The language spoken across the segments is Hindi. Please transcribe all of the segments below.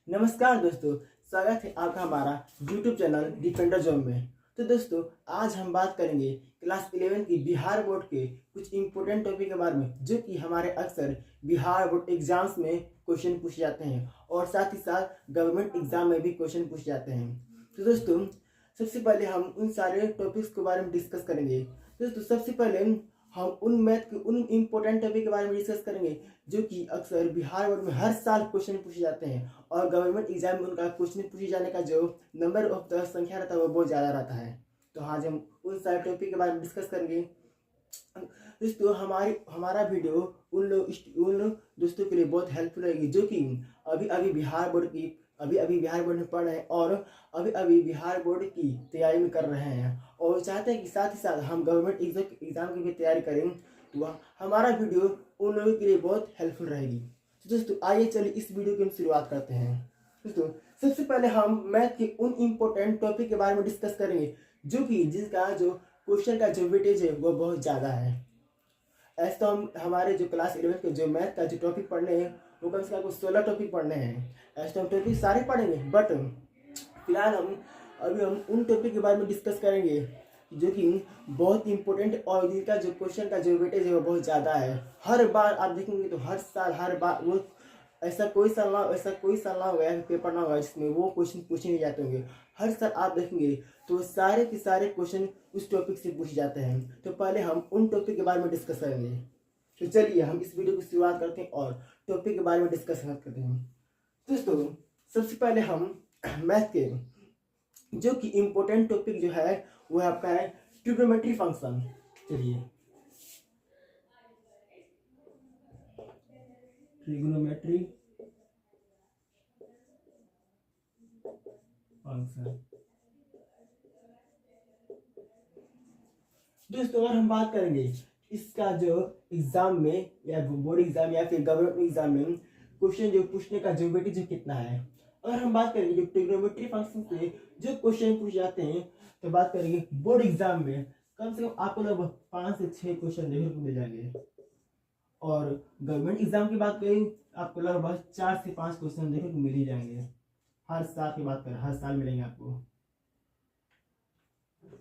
नमस्कार दोस्तों, स्वागत है आपका हमारा YouTube चैनल डिफेंडर जोन में। तो दोस्तों, आज हम बात करेंगे क्लास 11 की बिहार बोर्ड के कुछ इम्पोर्टेंट टॉपिक के बारे में, जो कि हमारे अक्सर बिहार बोर्ड एग्जाम्स में क्वेश्चन पूछे जाते हैं और साथ ही साथ गवर्नमेंट एग्जाम में भी क्वेश्चन पूछे जाते हैं। तो दोस्तों, सबसे पहले हम उन सारे टॉपिक्स के बारे में डिस्कस करेंगे। दोस्तों, सबसे पहले हम उन मैथ के उन इम्पोर्टेंट टॉपिक के बारे में डिस्कस करेंगे जो कि अक्सर बिहार बोर्ड में हर साल क्वेश्चन पूछे जाते हैं और गवर्नमेंट एग्जाम में उनका क्वेश्चन पूछे जाने का जो नंबर ऑफ द संख्या रहता है वो बहुत ज़्यादा रहता है। तो आज हम उन सारे टॉपिक के बारे में डिस्कस करेंगे। दोस्तों, हमारा वीडियो उन दोस्तों के लिए बहुत हेल्पफुल रहेगी जो कि अभी अभी बिहार बोर्ड में पढ़ रहे हैं और अभी बिहार बोर्ड की तैयारी में कर रहे हैं और चाहते हैं कि साथ ही साथ हम गवर्नमेंट एग्जाम की भी तैयारी करें। तो हमारा वीडियो उन लोगों के लिए बहुत हेल्पफुल रहेगी। तो दोस्तों, आइए चलिए इस वीडियो की हम शुरुआत करते हैं। दोस्तों, सबसे पहले हम मैथ के उन इम्पोर्टेंट टॉपिक के बारे में डिस्कस करेंगे जो कि जिसका जो क्वेश्चन का जो वेटेज है वो बहुत ज़्यादा है। ऐसे तो हम हमारे जो क्लास 11 के जो मैथ का जो टॉपिक पढ़ने हैं वो कम से कम 16 टॉपिक पढ़ने हैं। ऐसे तो हम टॉपिक सारे पढ़ेंगे, बट फिलहाल हम उन टॉपिक के बारे में डिस्कस करेंगे जो कि बहुत इंपॉर्टेंट और जिनका जो क्वेश्चन का जो वेटेज है वो बहुत ज़्यादा है। हर बार आप देखेंगे तो हर बार वो ऐसा कोई साल ना होगा या पेपर ना होगा जिसमें वो क्वेश्चन पूछे नहीं जाते होंगे। हर साल आप देखेंगे तो सारे के सारे क्वेश्चन उस टॉपिक से पूछे जाते हैं। तो पहले हम उन टॉपिक के बारे में डिस्कस करेंगे। तो चलिए हम इस वीडियो की शुरुआत करते हैं और टॉपिक के बारे में डिस्कस करते हैं। दोस्तों, सबसे पहले हम मैथ के जो कि इम्पोर्टेंट टॉपिक जो है वो आपका है ट्रिग्नोमेट्री फंक्शन। चलिए, ट्रिग्नोमेट्री फंक्शन। दोस्तों, अगर हम बात करेंगे इसका जो एग्जाम में या बोर्ड एग्जाम या फिर गवर्नमेंट एग्जाम में क्वेश्चन जो पूछने का जो वेटेज जो कितना है, अगर हम बात करेंगे जो ट्रिग्नोमेट्री फंक्शन से जो क्वेश्चन पूछे जाते हैं, तो बात करेंगे बोर्ड एग्जाम में कम से कम आपको लगभग 5 से 6 क्वेश्चन देखने को मिल जाएंगे और गवर्नमेंट एग्जाम की बात करें आपको लगभग 4 से 5 क्वेश्चन देखने को मिल ही जाएंगे। हर साल की बात करें, हर साल मिलेंगे आपको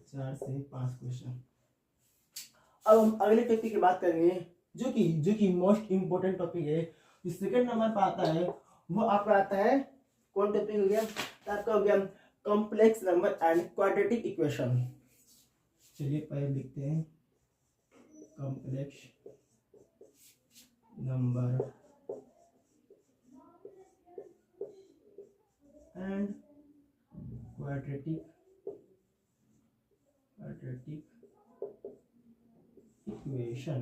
4 से 5 क्वेश्चन। अब हम अगले टॉपिक की बात करेंगे जो कि मोस्ट इंपोर्टेंट टॉपिक है। जो सेकंड नंबर पर आता है वो आपका आता है, कौन टॉपिक हो गया? आपका हो गया complex number and quadratic equation. चलिए पहले लिखते हैं complex number and quadratic equation.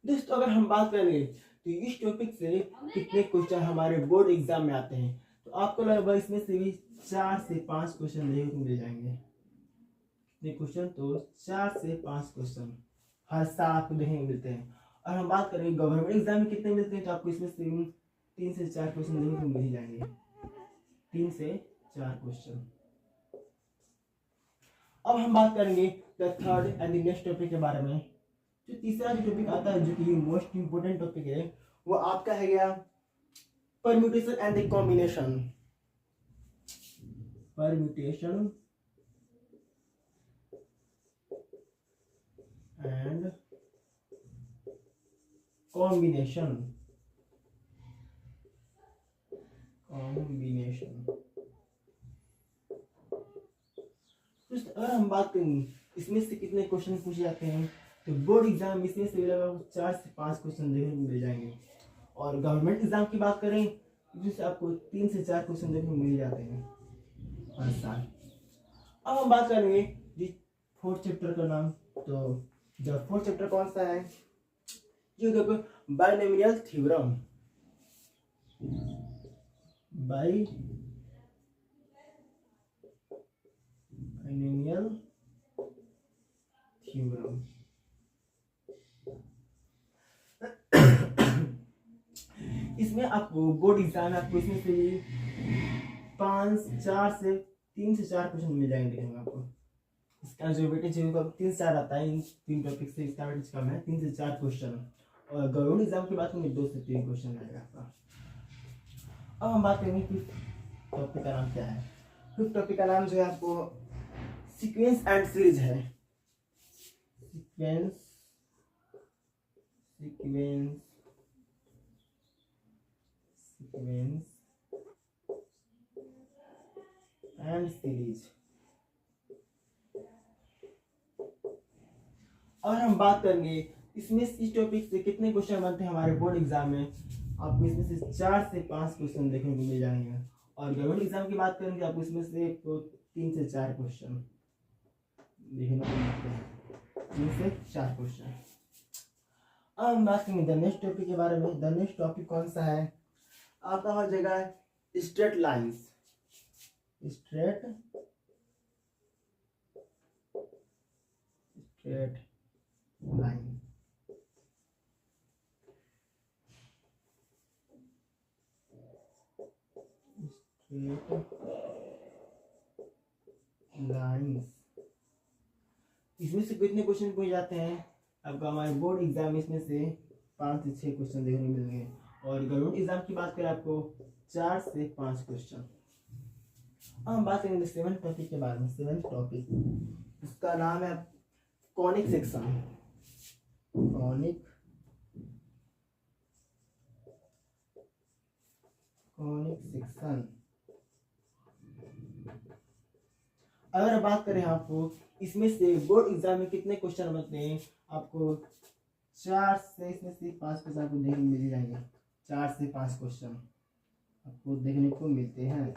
दोस्तों, अगर हम बात करेंगे तो इस टॉपिक से कितने क्वेश्चन हमारे बोर्ड एग्जाम में आते हैं, तो आपको लगभग इसमें से भी 4 से 5 क्वेश्चन देखने को मिल जाएंगे। कितने क्वेश्चन? तो 4 से 5 क्वेश्चन हर साल आपको देखने को मिलते हैं। और हम बात करेंगे गवर्नमेंट एग्जाम में कितने मिलते हैं, तो आपको इसमें से 3 से 4 क्वेश्चन देखने को मिल ही जाएंगे। 3 से 4 क्वेश्चन। अब हम बात करेंगे the third and the next topic के बारे में। जो तीसरा जो टॉपिक आता है जो कि मोस्ट इंपोर्टेंट टॉपिक है वो आपका है गया permutation and the combination. Permutation and combination. अगर हम बात करेंगे इसमें से कितने क्वेश्चन पूछे जाते हैं, तो बोर्ड एग्जाम इसमें से लगभग 4 से 5 क्वेश्चन देखने को मिल जाएंगे और गवर्नमेंट एग्जाम की बात करें जिससे आपको 3 से 4 क्वेश्चन देखने को मिल जाते हैं हर साल। अब हम बात करेंगे जी फोर्थ चैप्टर का नाम। तो जो फोर्थ चैप्टर कौन सा है? ये देखो बाइनोमियल थ्योरम। Binomial theorem. इसमें आपको बोर्ड एग्जाम में आपको इसमें से 3 से 4 क्वेश्चन मिल जाएंगे देखने में आपको। इसका जो वेटेज है 3 से 4 आता है। इन 3 टॉपिक से इसका वेटेज कम है, 3 से 4 क्वेश्चन। और गवर्नमेंट एग्जाम की बात करें 2 से 3 क्वेश्चन आएगा आपका। अब हम बात करेंगे फिफ्थ टॉपिक का नाम क्या है। फिफ्थ टॉपिक का नाम जो है आपको सीक्वेंस एंड सीरीज है। Sequence sequence sequence and series. और हम बात करेंगे इसमें इस टॉपिक से कितने क्वेश्चन बनते हैं हमारे बोर्ड एग्जाम में। आपको इसमें से 4 से 5 क्वेश्चन देखने को मिल जाएंगे। और गवर्नमेंट एग्जाम की बात करेंगे आपको इसमें से 3 से 4 क्वेश्चन देखने को मिलते हैं। 3 से 4 क्वेश्चन। अब हम बात करेंगे द नेक्स्ट टॉपिक के बारे में। द नेक्स्ट टॉपिक कौन सा है आपका? हो जाएगा straight lines. Straight line. Lines. इसमें से कितने क्वेश्चन पूछ जाते हैं आपका हमारे बोर्ड एग्जाम में? इसमें से 5 से 6 क्वेश्चन देखने को मिलेंगे। और गवर्नमेंट एग्जाम की बात करें आपको 4 से 5 क्वेश्चन। अब हम बात करेंगे 7th टॉपिक के बारे में। 7th टॉपिक इसका नाम है कॉनिक सेक्शन। Conic section. अगर बात करें आपको इसमें से बोर्ड एग्जाम में कितने क्वेश्चन बनते हैं आपको? 4 से इसमें से 5 क्वेश्चन आपको देखने को मिल जाएंगे। 4 से 5 क्वेश्चन आपको देखने को मिलते हैं।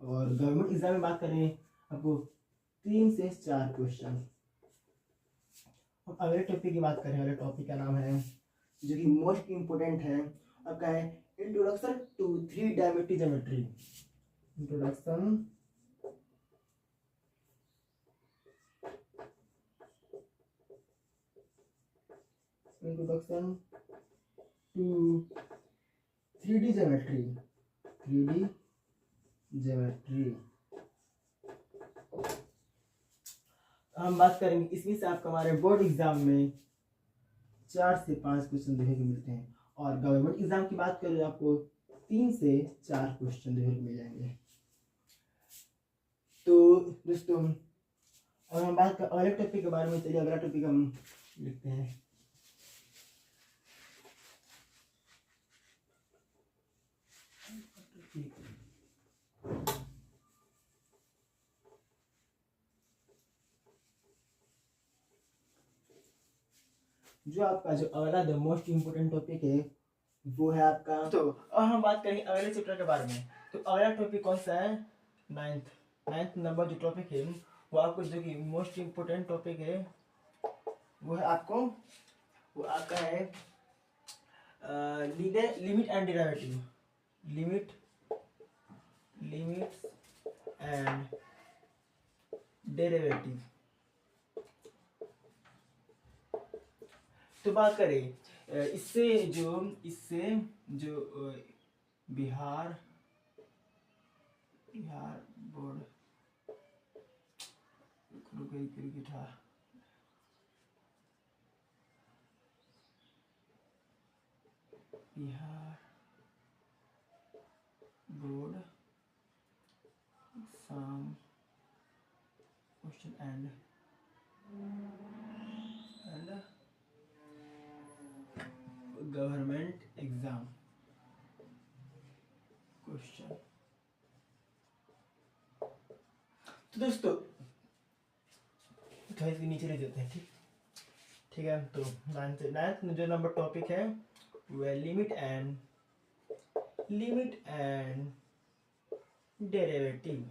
और गवर्नमेंट एग्जाम में बात करें आपको 3 से 4 क्वेश्चन। अब अगले टॉपिक की बात करें। अगले टॉपिक का नाम है जो कि मोस्ट इम्पोर्टेंट है आपका है इंट्रोडक्शन टू 3 डायमेट्री geometry. Introduction to 3D geometry. 3D geometry हम बात करेंगे। इसमें से आपको हमारे बोर्ड एग्जाम में 4 से 5 क्वेश्चन देखने को मिलते हैं। और गवर्नमेंट एग्जाम की बात करें आपको 3 से 4 क्वेश्चन देखने को मिल जाएंगे। तो दोस्तों और हम बात कर अगले टॉपिक के बारे में। चलिए अगला टॉपिक हम लिखते हैं। जो आपका जो अगला द मोस्ट इम्पोर्टेंट टॉपिक है वो है आपका। तो अब हम बात करेंगे अगले चैप्टर के बारे में। तो अगला टॉपिक कौन सा है? 9th नंबर जो टॉपिक है वो आपको जो कि मोस्ट इम्पोर्टेंट टॉपिक है वो है आपको वो आपका है limit and derivative. Limits and derivative. तो बात करें इससे जो Bihar board Bihar board exam question and government exam question. तो दोस्तों थोड़ी नीचे ले जाते हैं। ठीक है। तो 9th जो नंबर टॉपिक है वो है लिमिट एंड डेरिवेटिव।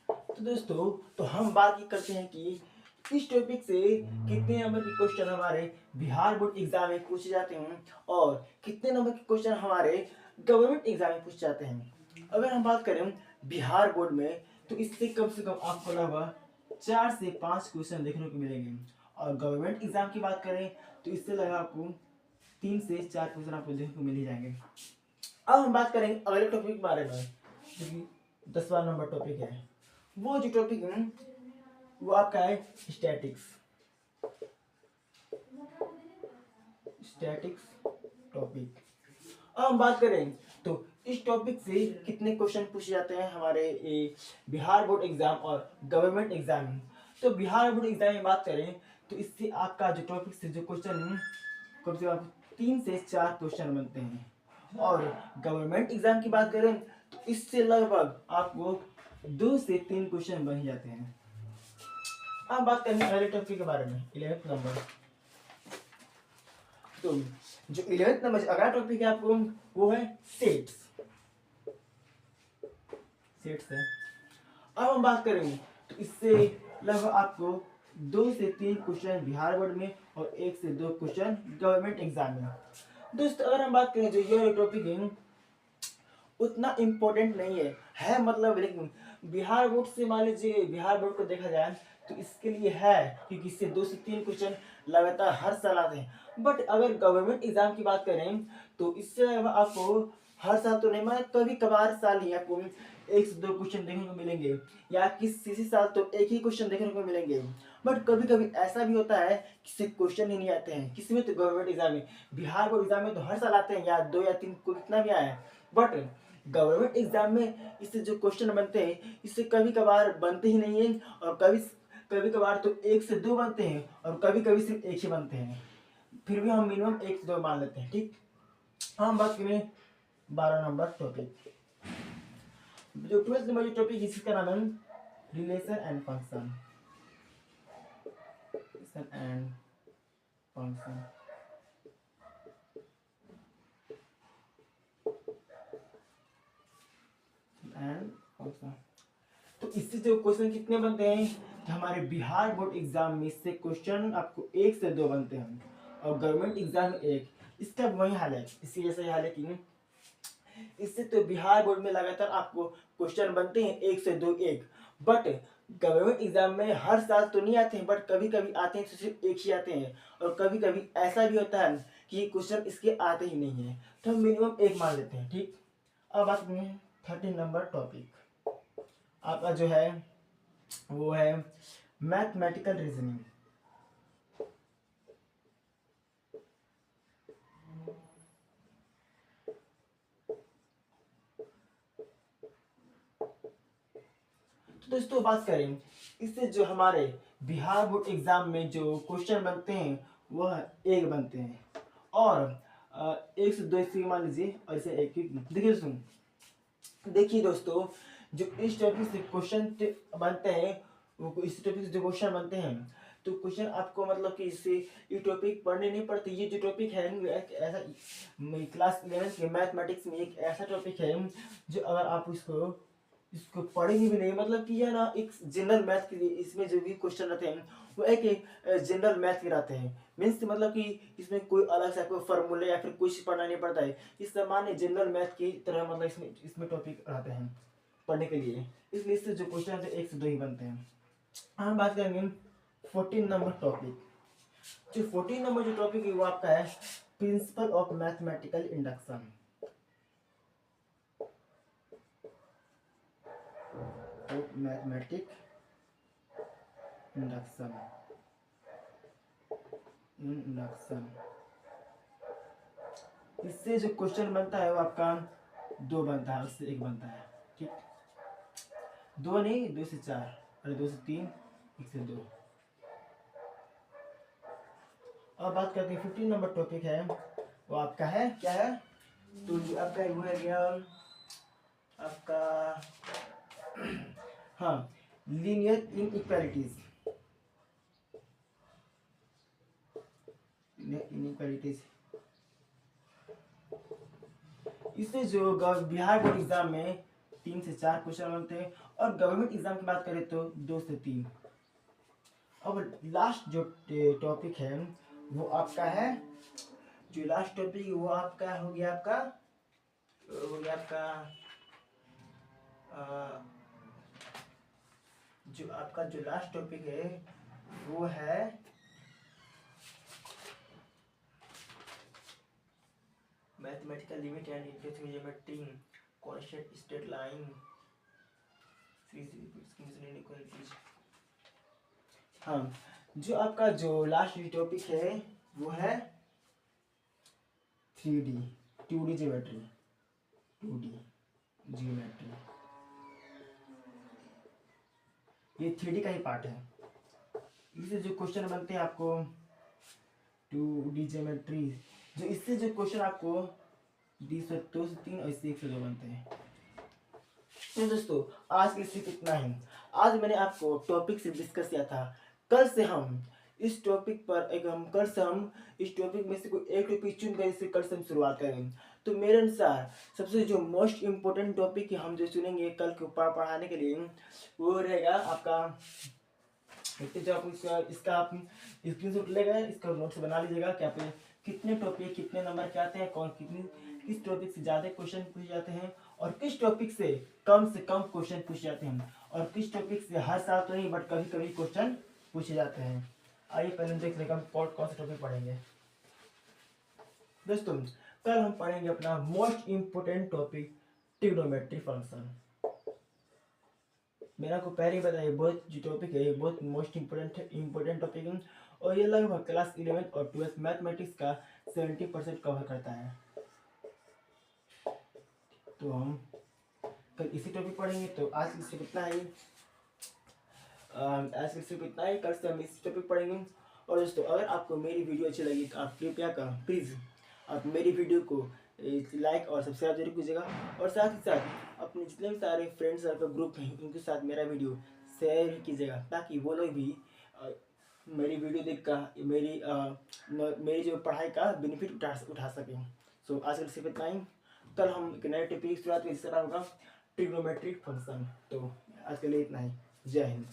तो दोस्तों तो हम बात ये करते हैं कि इस टॉपिक से कितने नंबर के क्वेश्चन हमारे बिहार बोर्ड एग्जाम में पूछे जाते हैं और कितने नंबर के क्वेश्चन हमारे गवर्नमेंट एग्जाम में पूछे जाते हैं। अगर हम बात करें बिहार बोर्ड में तो इससे कम से कम आपको लगभग 4 से 5 क्वेश्चन देखने को मिलेंगे। और गवर्नमेंट एग्जाम की बात करें तो इससे लगभग आपको 3 से 4 क्वेश्चन आपको देखने को मिल ही जाएंगे। अब हम बात करेंगे अगले टॉपिक के बारे में जो कि 10वां नंबर टॉपिक है। वो जो टॉपिक है वो आपका है स्टैटिक्स टॉपिक। अब हम बात करें तो इस टॉपिक से कितने क्वेश्चन पूछे जाते हैं हमारे बिहार बोर्ड एग्जाम और गवर्नमेंट एग्जाम में। तो बिहार बोर्ड एग्जाम में बात करें तो इससे आपका जो टॉपिक से जो क्वेश्चन कम से कम 3 से 4 क्वेश्चन बनते हैं। और गवर्नमेंट एग्जाम की बात करें तो इससे लगभग आपको 2 से 3 क्वेश्चन बन जाते हैं। अब बात करेंगे अगले टॉपिक के बारे में 11th नंबर। तो जो 11th नंबर अगला टॉपिक है आपको वो है सेट्स है। अब हम बात करेंगे तो इससे लगभग आपको 2 से 3 क्वेश्चन बिहार बोर्ड में और 1 से 2 क्वेश्चन गवर्नमेंट एग्जाम में। दोस्तों अगर हम बात करें जो ये टॉपिक है उतना इम्पोर्टेंट नहीं है मतलब, लेकिन बिहार बोर्ड से मान लीजिए बिहार बोर्ड को देखा जाए तो इसके लिए है क्योंकि इससे 2 से 3 क्वेश्चन लगातार हर साल आते हैं। बट अगर गवर्नमेंट एग्जाम की बात करें तो इससे आपको हर साल तो नहीं मतलब कभी कभार साल ही आपको 1 से 2 क्वेश्चन देखने को मिलेंगे, या किसी साल तो एक ही क्वेश्चन देखने को मिलेंगे। बट कभी कभी ऐसा भी होता है किसी क्वेश्चन ही नहीं आते हैं किसी में। तो गवर्नमेंट एग्जाम में बिहार बोर्ड एग्जाम में तो हर साल आते हैं, या 2 या 3 को कितना भी आया है। बट गवर्नमेंट एग्जाम में इससे जो क्वेश्चन बनते हैं इससे कभी कभार बनते ही नहीं हैं, और कभी कभार तो 1 से 2 बनते हैं और कभी कभी सिर्फ 1 ही बनते हैं। फिर भी हम मिनिमम 1 से 2 मान लेते हैं। ठीक, हम बात करें 12 नंबर टॉपिक। जो 12th नंबर जो टॉपिक इसका नाम है रिलेशन एंड फंक्शन। तो इससे जो क्वेश्चन कितने बनते हैं कि हमारे बिहार बोर्ड एग्जाम में इससे क्वेश्चन आपको 1 से 2 बनते हैं और गवर्नमेंट एग्जाम में 1। इसका वही हाल है, इसी जैसा ही हाल है कि इससे तो बिहार बोर्ड में लगातार आपको क्वेश्चन बनते हैं 1 से 2 1। बट गवर्नमेंट एग्जाम में हर साल तो नहीं आते हैं, बट कभी कभी आते हैं तो सिर्फ 1 ही आते हैं, और कभी कभी ऐसा भी होता है कि क्वेश्चन इसके आते ही नहीं है, तो हम मिनिमम 1 मान लेते हैं। ठीक, अब बात करें 13 नंबर टॉपिक आपका जो है वो है मैथमेटिकल रीजनिंग। तो दोस्तों बात करें इससे जो हमारे बिहार बोर्ड एग्जाम में जो क्वेश्चन बनते हैं वह 1 बनते हैं, और 1 से 2 इससे मान लीजिए, और इसे 1 देखिए दोस्तों जो इस टॉपिक से क्वेश्चन बनते हैं वो इस टॉपिक से जो क्वेश्चन बनते हैं तो क्वेश्चन आपको मतलब कि इससे ये टॉपिक पढ़ने नहीं पड़ते। ये जो टॉपिक है एक ऐसा क्लास 11th के मैथमेटिक्स में एक ऐसा टॉपिक है जो अगर आप इसको पढ़ेंगे भी नहीं, मतलब कि यह ना एक जनरल मैथ के लिए इसमें जो भी क्वेश्चन रहते हैं वो एक जनरल मैथ के रहते हैं। मीन्स मतलब कि इसमें कोई अलग से कोई फॉर्मूले या फिर कुछ पढ़ना नहीं पड़ता है, इस सामान्य जनरल मैथ की तरह मतलब इसमें टॉपिक रहते हैं पढ़ने के लिए, इसलिए इससे जो क्वेश्चन है 1 से 2 ही बनते हैं। हम बात करेंगे 14 नंबर टॉपिक। जो 14 नंबर जो टॉपिक है वो आपका है principle of mathematical induction. Mathematic induction इससे जो क्वेश्चन बनता है वो आपका 2 बनता है, उससे 1 बनता है। ठीक, 2 नहीं 2 से 4, अरे 2 से 3, 1 से 2। अब बात करते हैं 15 नंबर टॉपिक है वो आपका है क्या है, तो आपका वो है गया आपका हाँ लीनियर इनइक्वालिटीज। इससे जो बिहार बोर्ड एग्जाम में 3 से 4 क्वेश्चन बनते हैं, और गवर्नमेंट एग्जाम की बात करें तो 2 से 3। अब लास्ट जो टॉपिक है वो आपका है, जो लास्ट टॉपिक वो आपका हो गया आपका जो आपका जो लास्ट टॉपिक है वो है mathematical limit and integrating constant straight line inequalities. हाँ, जो आपका जो लास्ट टॉपिक है वो है 3D। 2D geometry, 2D geometry, ये 3D का ही पार्ट है। इससे जो क्वेश्चन बनते हैं आपको 2D ज्योमेट्री, जो इससे जो क्वेश्चन आपको 2 से 3 और इससे 1 से 2 बनते हैं। तो दोस्तों आज के लिए सिर्फ इतना ही। आज मैंने आपको टॉपिक से डिस्कस किया था। कल से हम इस टॉपिक में से कोई एक टॉपिक चुन कर इसे कल से हम शुरुआत करेंगे। तो मेरे अनुसार सबसे जो मोस्ट इम्पोर्टेंट टॉपिक हम जो चुनेंगे कल के ऊपर पढ़ाने के लिए वो रहेगा आपका, जो आप इसका आप स्क्रीनशॉट लेगा, इसका नोट्स बना लीजिएगा कि आप कितने टॉपिक कितने नंबर के आते हैं, कौन किस टॉपिक से ज़्यादा क्वेश्चन पूछे जाते हैं और किस टॉपिक से कम क्वेश्चन पूछे जाते हैं और किस टॉपिक से हर साल तो नहीं बट कभी कभी क्वेश्चन पूछे जाते हैं। आइए पहले देख लेंगे हम कौन सा टॉपिक पढ़ेंगे। दोस्तों कल हम पढ़ेंगे अपना most important topic trigonometry function. मेरा को पहले ही बताया बहुत जो टॉपिक है ये बहुत मोस्ट इम्पोर्टेंट टॉपिक है और ये लगभग क्लास 11 और 12 मैथमेटिक्स का 70% कवर करता है। तो हम कल इसी टॉपिक पढ़ेंगे। तो आज के सिर्फ इतना ही, कल से हम इसी टॉपिक पढ़ेंगे। और दोस्तों अगर आपको मेरी वीडियो अच्छी लगी तो आप कृपया कर प्लीज़ आप मेरी वीडियो को लाइक और सब्सक्राइब जरूर कीजिएगा और साथ ही साथ अपने जितने भी सारे फ्रेंड्स सर्कल ग्रुप हैं उनके साथ मेरा वीडियो शेयर भी कीजिएगा ताकि वो लोग भी मेरी वीडियो देखकर मेरी जो पढ़ाई का बेनिफिट उठा सकें। सो आज के सिर्फ इतना ही। कल हम एक नए टॉपिक की शुरुआत में जिस तरह होगा ट्रिग्नोमेट्रिक फंक्शन। तो आज के लिए इतना ही। जय हिंद।